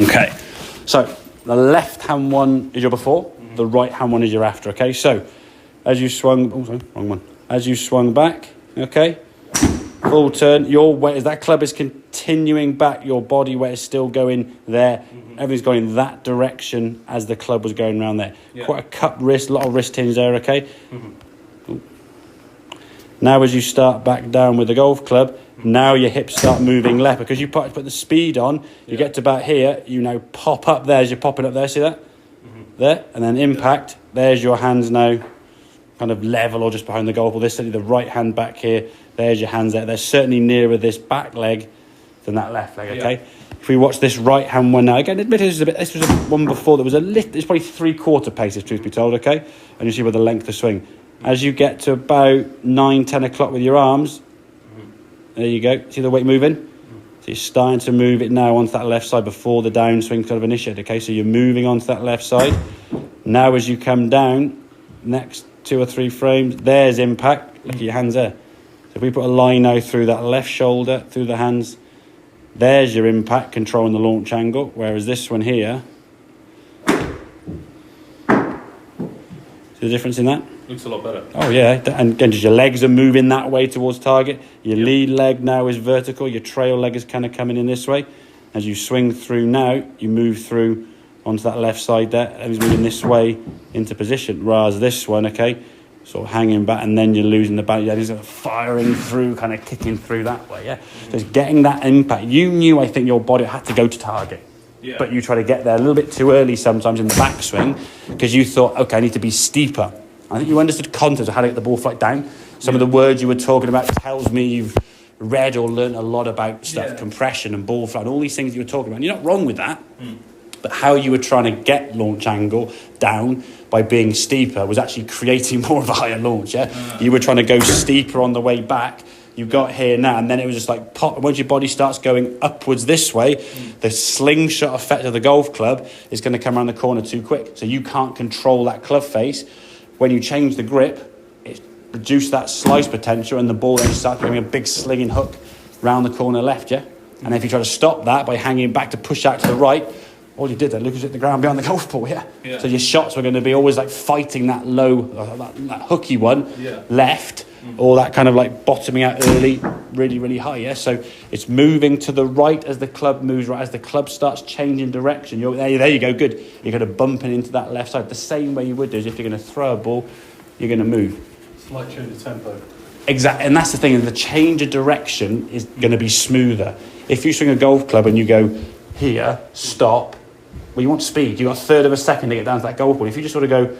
Okay, so the left-hand one is your before, the right-hand one is your after, okay? So, as you swung, oh, sorry, wrong one. As you swung back, okay, full turn, your weight, as that club is continuing back, your body weight is still going there. Everything's going in that direction as the club was going around there. Yeah. Quite a cupped wrist, a lot of wrist hinge there, okay? Now as you start back down with the golf club, now your hips start moving left because you put the speed on, you get to about here, you now pop up there as you're popping up there, see that? There, and then impact, there's your hands now kind of level or just behind the golf ball. There's certainly the right hand back here, there's your hands there. They're certainly nearer this back leg than that left leg, okay? If we watch this right hand one now, again, admit this was one before that was a little, it's probably 3/4 pace if truth be told, okay? And you see where the length of swing. As you get to about 9, 10 o'clock with your arms, there you go. See the weight moving? So you're starting to move it now onto that left side before the downswing kind of initiated. Okay, so you're moving onto that left side. Now as you come down, next 2 or 3 frames, there's impact. Look at your hands there. So if we put a line now through that left shoulder, through the hands, there's your impact, controlling the launch angle. Whereas this one here, see the difference in that? Looks a lot better. Oh, yeah. And again, just your legs are moving that way towards target. Your lead leg now is vertical. Your trail leg is kind of coming in this way. As you swing through now, you move through onto that left side there. And he's moving this way into position. Whereas this one, okay, sort of hanging back and then you're losing the balance. Yeah, he's firing through, kind of kicking through that way, yeah. So it's getting that impact. You knew, I think, your body had to go to target. Yeah. But you try to get there a little bit too early sometimes in the backswing because you thought, okay, I need to be steeper. I think you understood context of how to get the ball flight down. Some of the words you were talking about tells me you've read or learned a lot about stuff, compression and ball flight, and all these things you were talking about. And you're not wrong with that. But how you were trying to get launch angle down by being steeper was actually creating more of a higher launch, You were trying to go steeper on the way back. You got here now, and then it was just like pop. Once your body starts going upwards this way, the slingshot effect of the golf club is going to come around the corner too quick. So you can't control that club face. When you change the grip, it reduces that slice potential and the ball then starts giving a big slinging hook round the corner left, And if you try to stop that by hanging back to push out to the right, all you did then, Lucas, hit the ground behind the golf ball, So your shots were going to be always like fighting that low, that hooky one, left, or that kind of like bottoming out early, really, really high, So it's moving to the right as the club moves right. As the club starts changing direction, there you go, good. You're going to bump into that left side the same way you would do as if you're going to throw a ball, you're going to move. Slight change of tempo. Exactly, and that's the thing, the change of direction is going to be smoother. If you swing a golf club and you go here, stop, well, you want speed. You've got a third of a second to get down to that golf ball. If you just sort of go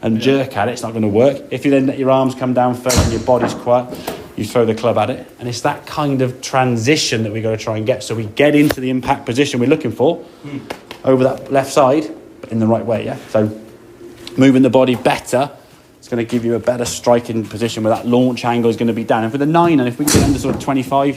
and jerk at it, it's not going to work. If you then let your arms come down first and your body's quiet, you throw the club at it. And it's that kind of transition that we've got to try and get. So we get into the impact position we're looking for over that left side, but in the right way, So moving the body better, it's going to give you a better striking position where that launch angle is going to be down. And for the 9, and if we can get under sort of 24,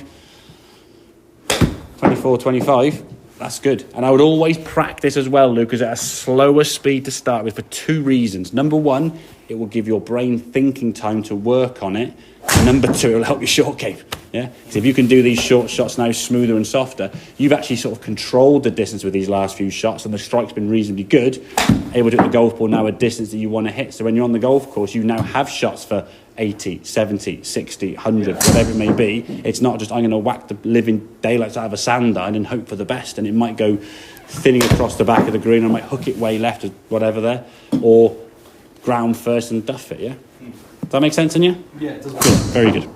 25, that's good. And I would always practice as well, Lucas, at a slower speed to start with for 2 reasons. Number 1, it will give your brain thinking time to work on it. And number 2, it will help your short game. Because if you can do these short shots now smoother and softer, you've actually sort of controlled the distance with these last few shots and the strike's been reasonably good. Able to hit the golf ball now a distance that you want to hit. So when you're on the golf course, you now have shots for 80, 70, 60, 100, whatever it may be. It's not just, I'm going to whack the living daylights out of a sand line and hope for the best. And it might go thinning across the back of the green, or I might hook it way left or whatever there, or ground first and duff it, Does that make sense in you? Yeah, it does. Good. Very good.